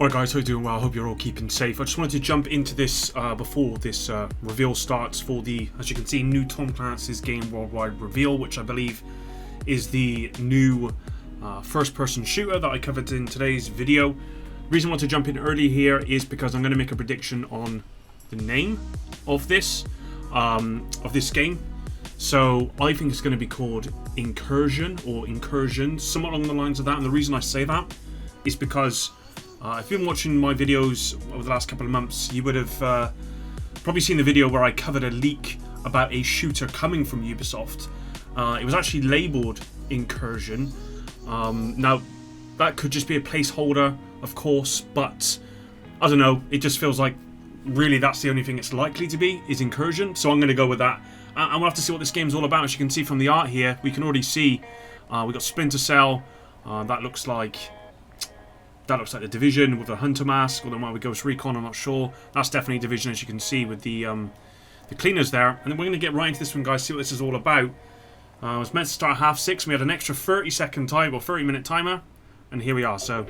Alright guys, hope you're doing well. I hope you're all keeping safe. I just wanted to jump into this before this reveal starts for the, as you can see, new Tom Clancy's game worldwide reveal, which I believe is the new first-person shooter that I covered in today's video. The reason I want to jump in early here is because I'm going to make a prediction on the name of this game. So I think it's going to be called Incursion or Incursion, somewhat along the lines of that. And the reason I say that is because if you've been watching my videos over the last couple of months, you would have probably seen the video where I covered a leak about a shooter coming from Ubisoft. It was actually labelled Incursion. Now, that could just be a placeholder, of course, but I don't know, it just feels like really that's the only thing it's likely to be, is Incursion, so I'm going to go with that. And we'll have to see what this game's all about. As you can see from the art here, we can already see we've got Splinter Cell. That looks like the Division with a Hunter mask, or then might be Ghost Recon, I'm not sure. That's definitely Division, as you can see with the cleaners there. And then we're going to get right into this one, guys, see what this is all about. It was meant to start at 6:30. We had an extra 30-second time, or 30-minute timer, and here we are, so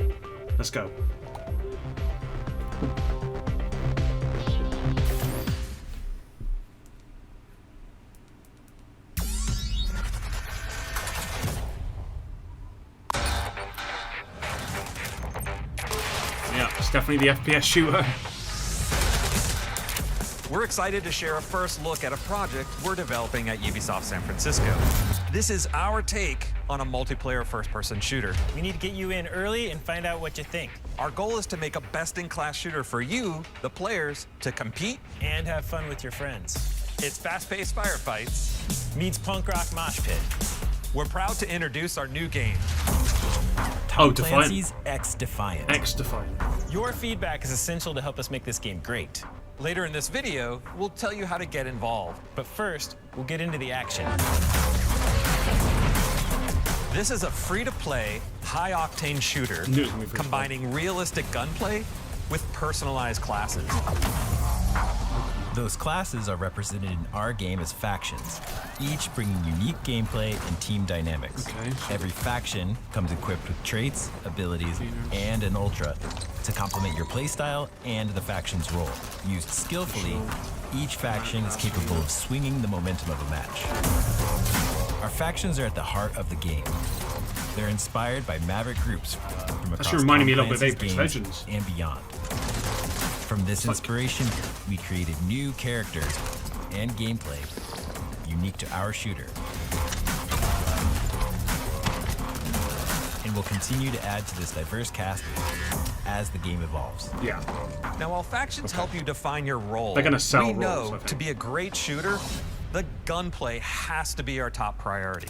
let's go. Definitely the FPS shooter. We're excited to share a first look at a project we're developing at Ubisoft San Francisco. This is our take on a multiplayer first-person shooter. We need to get you in early and find out what you think. Our goal is to make a best-in-class shooter for you, the players, to compete and have fun with your friends. It's fast-paced firefights meets punk rock mosh pit. We're proud to introduce our new game, Clancy's XDefiant. XDefiant. Your feedback is essential to help us make this game great. Later in this video, we'll tell you how to get involved. But first, we'll get into the action. This is a free-to-play, high-octane shooter combining realistic gunplay with personalized classes. Those classes are represented in our game as factions, each bringing unique gameplay and team dynamics. Every faction comes equipped with traits, abilities, and an ultra to complement your playstyle and the faction's role. Used skillfully, each faction is capable of swinging the momentum of a match. Our factions are at the heart of the game. They're inspired by maverick groups from across reminding me a little bit of Apex Legends and beyond. From this inspiration, we created new characters and gameplay unique to our shooter. And we'll continue to add to this diverse cast as the game evolves. Yeah. Now, while factions help you define your role, they're gonna sell we roles, know to be a great shooter, the gunplay has to be our top priority.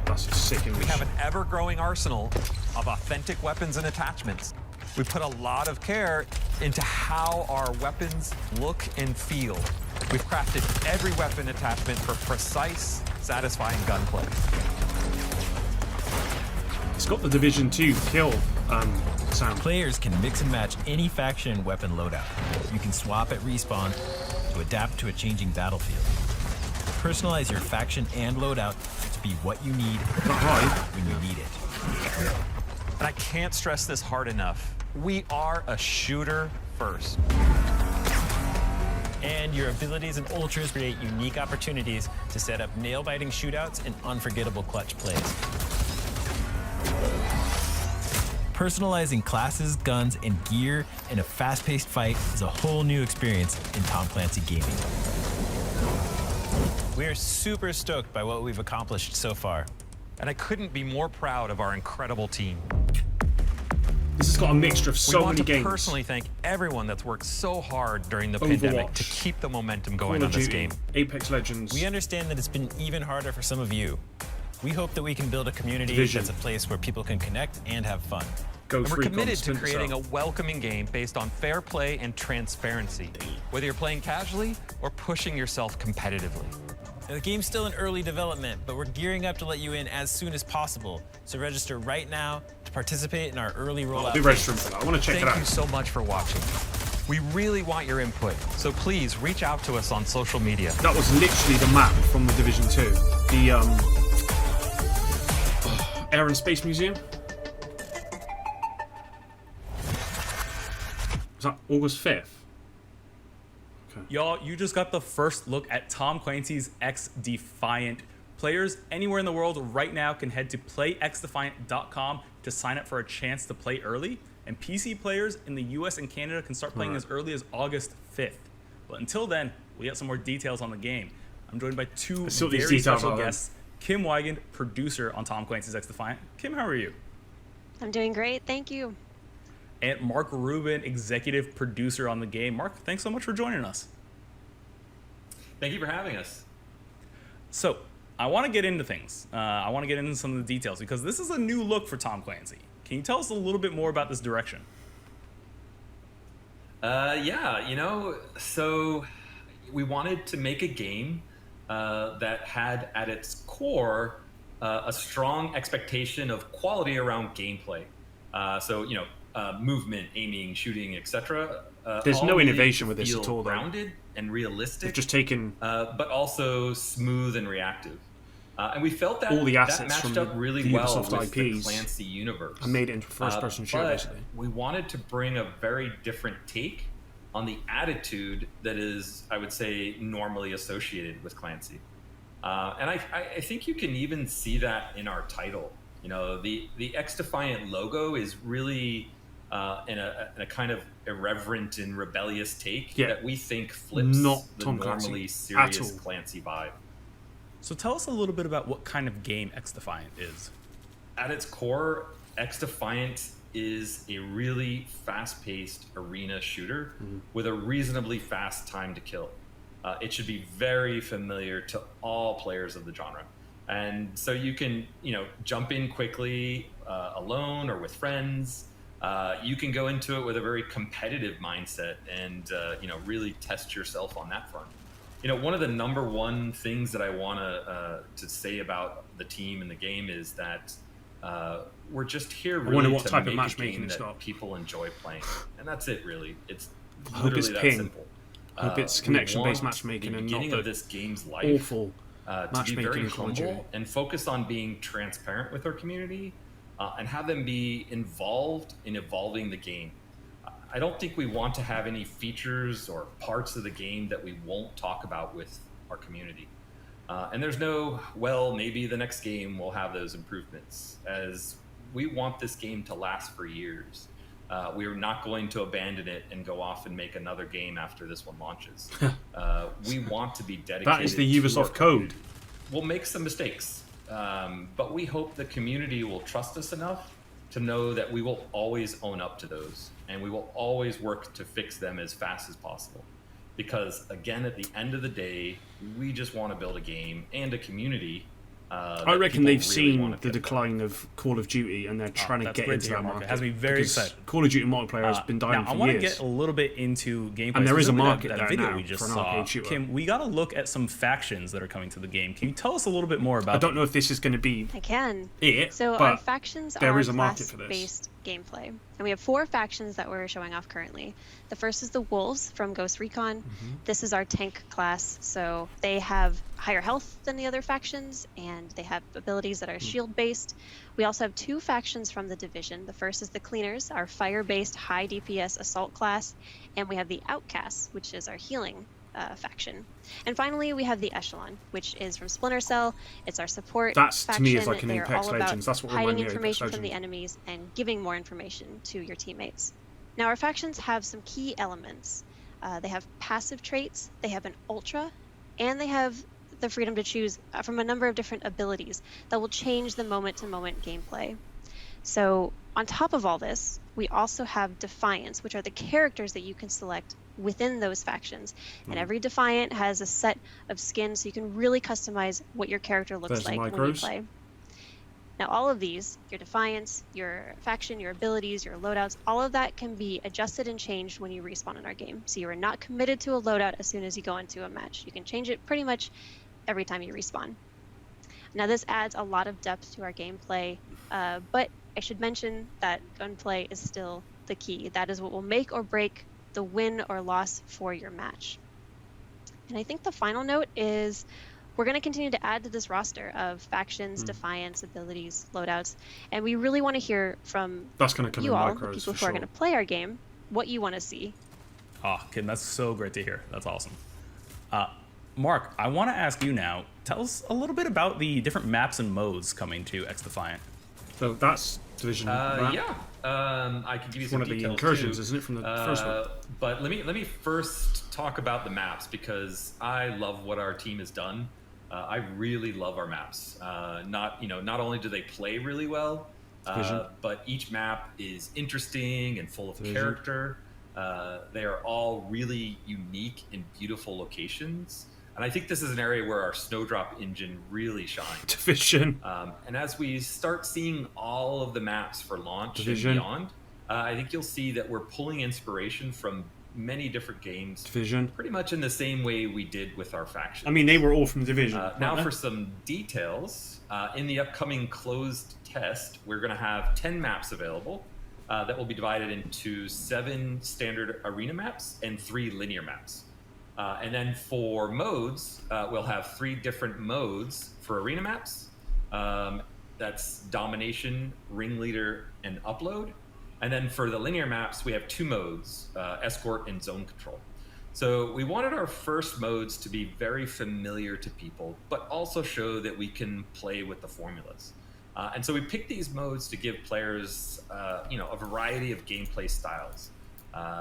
That's sick. We have an ever-growing arsenal of authentic weapons and attachments. We put a lot of care into how our weapons look and feel. We've crafted every weapon attachment for precise, satisfying gunplay. It's got the Division 2 kill sound. Players can mix and match any faction weapon loadout. You can swap at respawn to adapt to a changing battlefield. Personalize your faction and loadout to be what you need when you need it. And I can't stress this hard enough. We are a shooter first. And your abilities and ultras create unique opportunities to set up nail-biting shootouts and unforgettable clutch plays. Personalizing classes, guns, and gear in a fast-paced fight is a whole new experience in Tom Clancy gaming. We are super stoked by what we've accomplished so far. And I couldn't be more proud of our incredible team. This has got a mixture of so many games. We want to personally thank everyone that's worked so hard during the pandemic to keep the momentum going on this game. Apex Legends. We understand that it's been even harder for some of you. We hope that we can build a community that's a place where people can connect and have fun. And we're committed to creating a welcoming game based on fair play and transparency, whether you're playing casually or pushing yourself competitively. The game's still in early development, but we're gearing up to let you in as soon as possible. So register right now to participate in our early rollout. I'll be registering for that. I want to check it out. Thank you so much for watching. We really want your input, so please reach out to us on social media. That was literally the map from the Division 2. The Air and Space Museum. that August 5th? Y'all, you just got the first look at Tom Clancy's XDefiant. Players anywhere in the world right now can head to playxdefiant.com to sign up for a chance to play early. And PC players in the US and Canada can start playing as early as August 5th. But until then, we got some more details on the game. I'm joined by two very special guests. Kim Wigand, producer on Tom Clancy's XDefiant. Kim, how are you? I'm doing great, thank you. And Mark Rubin, executive producer on the game. Mark, thanks so much for joining us. Thank you for having us. So, I want to get into things. I want to get into some of the details because this is a new look for Tom Clancy. Can you tell us a little bit more about this direction? So we wanted to make a game that had at its core a strong expectation of quality around gameplay. Movement, aiming, shooting, etc. There's no innovation with this at all, though. Grounded and realistic. They've just taken, but also smooth and reactive. And we felt that all the assets that matched from up really the well Ubisoft with the IPs Clancy universe. and made it into first-person shooter, basically. We wanted to bring a very different take on the attitude that is, I would say, normally associated with Clancy. And I think you can even see that in our title. You know, the XDefiant logo is really in a kind of irreverent and rebellious take that we think flips the normally serious Clancy vibe. So tell us a little bit about what kind of game XDefiant is. At its core, XDefiant is a really fast-paced arena shooter with a reasonably fast time to kill. It should be very familiar to all players of the genre. And so you can, jump in quickly alone or with friends. You can go into it with a very competitive mindset and, really test yourself on that front. One of the number one things that I want to say about the team and the game is that we're just here really to make a game that people enjoy playing. And that's it, really. It's literally that simple. I hope it's connection-based matchmaking and not the of this game's life, awful to be very humble and focus on being transparent with our community and have them be involved in evolving the game. I don't think we want to have any features or parts of the game that we won't talk about with our community. And there's no, maybe the next game will have those improvements, as we want this game to last for years. We are not going to abandon it and go off and make another game after this one launches. We want to be dedicated. That is the Ubisoft code. We'll make some mistakes, but we hope the community will trust us enough to know that we will always own up to those, and we will always work to fix them as fast as possible. Because, again, at the end of the day, we just want to build a game and a community. I reckon they've seen the decline of Call of Duty, and they're trying to get into that market. It has me very excited. Call of Duty multiplayer has been dying for years. I want to get a little bit into gameplay. And there is a market that there video now we just for an saw. arcade shooter. Kim, we got to look at some factions that are coming to the game. Can you tell us a little bit more about I don't know if this is going to be I can. it, So but our factions there are is a market for this. class-based gameplay. And we have 4 factions that we're showing off currently. The first is the Wolves from Ghost Recon. This is our tank class, so they have higher health than the other factions, and they have abilities that are shield-based. We also have 2 factions from the Division. The first is the Cleaners, our fire-based high DPS assault class, and we have the Outcasts, which is our healing faction. And finally, we have the Echelon, which is from Splinter Cell. It's our support That's, faction. to me, is like an They're Apex all about Legends. That's what hiding reminded me of Apex information from the Legends. enemies and giving more information to your teammates. Now, our factions have some key elements. They have passive traits, they have an ultra, and they have the freedom to choose from a number of different abilities that will change the moment-to-moment gameplay. So on top of all this, we also have Defiants, which are the characters that you can select within those factions. And every Defiant has a set of skins, so you can really customize what your character looks like when you play. Now, all of these, your Defiants, your faction, your abilities, your loadouts, all of that can be adjusted and changed when you respawn in our game. So you are not committed to a loadout as soon as you go into a match. You can change it pretty much every time you respawn. Now, this adds a lot of depth to our gameplay, but I should mention that gunplay is still the key. That is what will make or break the win or loss for your match. And I think the final note is we're going to continue to add to this roster of factions, Defiants, abilities, loadouts, and we really want to hear from That's going to come you in all, micros, people for who are going to play our game, what you want to see. Oh, Kim, that's so great to hear. That's awesome. Mark, I want to ask you now, tell us a little bit about the different maps and modes coming to XDefiant. So that's Division. Yeah. I can give you some one of the details incursions, too. isn't it, from the first one? But let me first talk about the maps, because I love what our team has done. I really love our maps. Not only do they play really well, but each map is interesting and full of character. They are all really unique and beautiful locations. And I think this is an area where our Snowdrop engine really shines. Division. And as we start seeing all of the maps for launch Division. and beyond, I think you'll see that we're pulling inspiration from many different games. Division. Pretty much in the same way we did with our factions. I mean, they were all from Division. Now for some details. In the upcoming closed test, we're going to have 10 maps available that will be divided into 7 standard arena maps and 3 linear maps. And then for modes, we'll have 3 different modes for arena maps. That's domination, ringleader, and upload. And then for the linear maps, we have 2 modes, escort and zone control. So we wanted our first modes to be very familiar to people, but also show that we can play with the formulas. And so we picked these modes to give players, a variety of gameplay styles.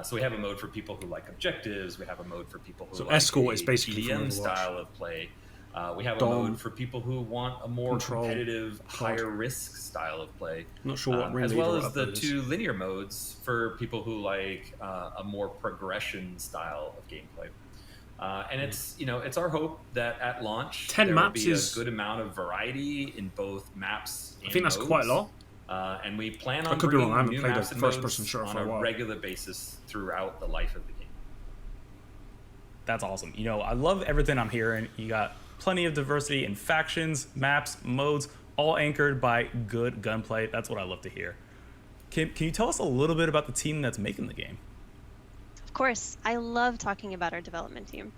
So we have a mode for people who like objectives. We have a mode for people who like escort is basically TDM from style of play. We have a Dom, mode for people who want a more competitive, higher risk style of play. Not sure what as well as the is. 2 linear modes for people who like a more progression style of gameplay. And it's our hope that at launch 10 there will maps be is a good amount of variety in both maps and I think that's modes. quite a lot. And we plan on I could be wrong, I bringing haven't new played maps a and first-person modes shooter on for a a while. regular basis throughout the life of the game. That's awesome. I love everything I'm hearing. You got plenty of diversity in factions, maps, modes, all anchored by good gunplay. That's what I love to hear. Can you tell us a little bit about the team that's making the game? Of course, I love talking about our development team.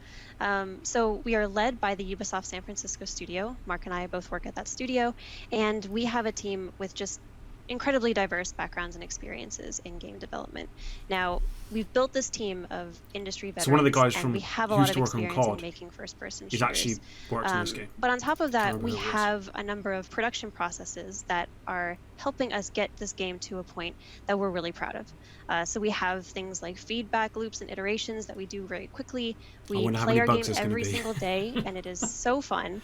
So we are led by the Ubisoft San Francisco studio. Mark and I both work at that studio, and we have a team with just incredibly diverse backgrounds and experiences in game development. Now, we've built this team of industry veterans, So one of the guys and from we have a who lot used of to work on experience in COD making first-person He's shooters. actually worked in this game. But on top of that, Can't we remember who it was. have a number of production processes that are helping us get this game to a point that we're really proud of. So we have things like feedback loops and iterations that we do very quickly. We wonder how play many our bugs game there's gonna every be. single day, and it is so fun.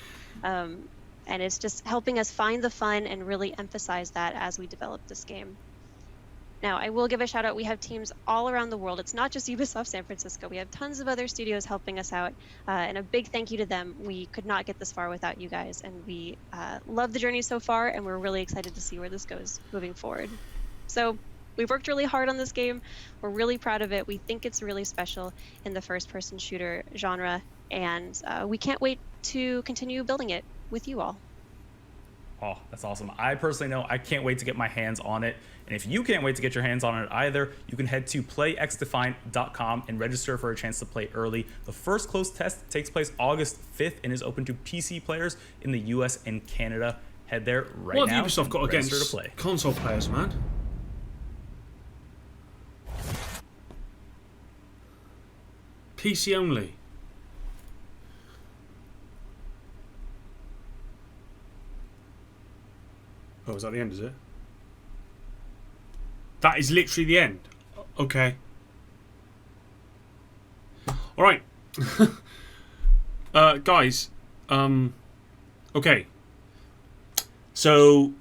And it's just helping us find the fun and really emphasize that as we develop this game. Now, I will give a shout out. We have teams all around the world. It's not just Ubisoft San Francisco. We have tons of other studios helping us out. And a big thank you to them. We could not get this far without you guys. And we love the journey so far. And we're really excited to see where this goes moving forward. So we've worked really hard on this game. We're really proud of it. We think it's really special in the first-person shooter genre. And we can't wait to continue building it with you all. Oh, that's awesome. I personally know I can't wait to get my hands on it. And if you can't wait to get your hands on it either, you can head to playxdefiant.com and register for a chance to play early. The first closed test takes place August 5th and is open to PC players in the US and Canada. Head there right What now. have Ubisoft got and register against to play. console players, man? PC only. Oh, is that the end, is it? That is literally the end. Okay. Alright. Guys. Okay. So,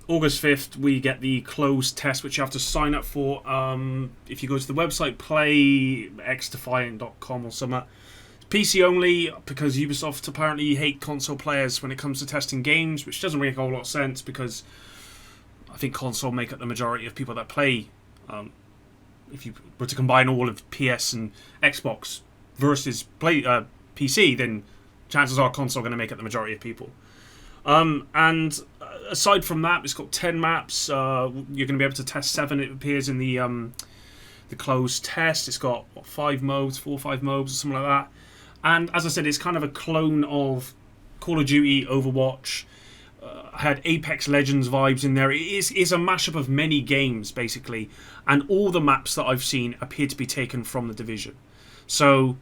August 5th, we get the closed test, which you have to sign up for. If you go to the website, playxdefiant.com or something. PC only, because Ubisoft apparently hate console players when it comes to testing games, which doesn't make a whole lot of sense, because I think console make up the majority of people that play. If you were to combine all of PS and Xbox versus PC, then chances are console are going to make up the majority of people. And aside from that, it's got 10 maps. You're going to be able to test 7. It appears in the closed test. It's got 4 or 5 modes, or something like that. And as I said, it's kind of a clone of Call of Duty, Overwatch, had Apex Legends vibes in there. It is a mashup of many games, basically. And all the maps that I've seen appear to be taken from The Division. So,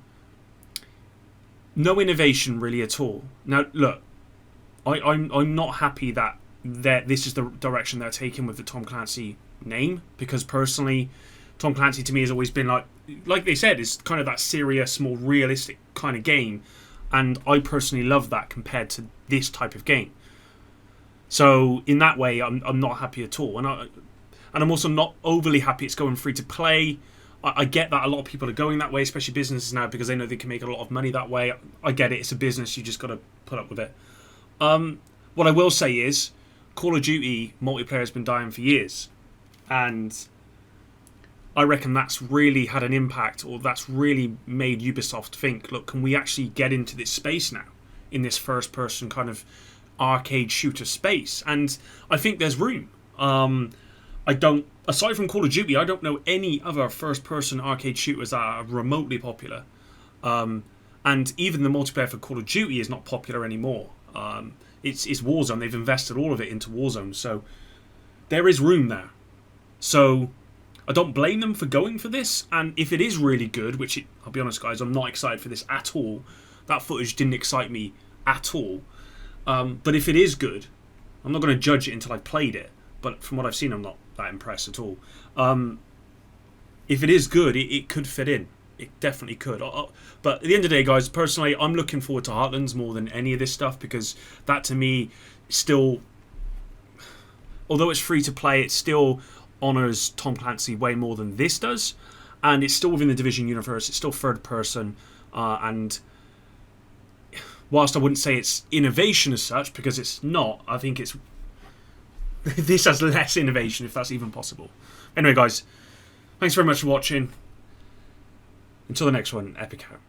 no innovation really at all. Now, look, I'm not happy that this is the direction they're taking with the Tom Clancy name, because personally, Tom Clancy to me has always been like they said, is kind of that serious, more realistic kind of game, and I personally love that compared to this type of game. So in that way, I'm not happy at all, and I'm also not overly happy it's going free to play. I get that a lot of people are going that way, especially businesses now, because they know they can make a lot of money that way. I get it, it's a business, you just got to put up with it. What I will say is, Call of Duty multiplayer has been dying for years, and I reckon that's really had an impact, or that's really made Ubisoft think, look, can we actually get into this space now, in this first-person kind of arcade shooter space? And I think there's room. Aside from Call of Duty, I don't know any other first-person arcade shooters that are remotely popular. And even the multiplayer for Call of Duty is not popular anymore. It's Warzone. They've invested all of it into Warzone, so there is room there. So I don't blame them for going for this, and if it is really good, which I'll be honest guys, I'm not excited for this at all. That footage didn't excite me at all. But if it is good, I'm not going to judge it until I've played it, but from what I've seen, I'm not that impressed at all. If it is good, it could fit in. It definitely could. But at the end of the day, guys, personally, I'm looking forward to Heartlands more than any of this stuff, because that to me still, although it's free to play, it still honours Tom Clancy way more than this does, and it's still within the Division universe. It's still third person, and whilst I wouldn't say it's innovation as such, because it's not, I think it's this has less innovation, if that's even possible. Anyway, guys, thanks very much for watching. Until the next one, epic out.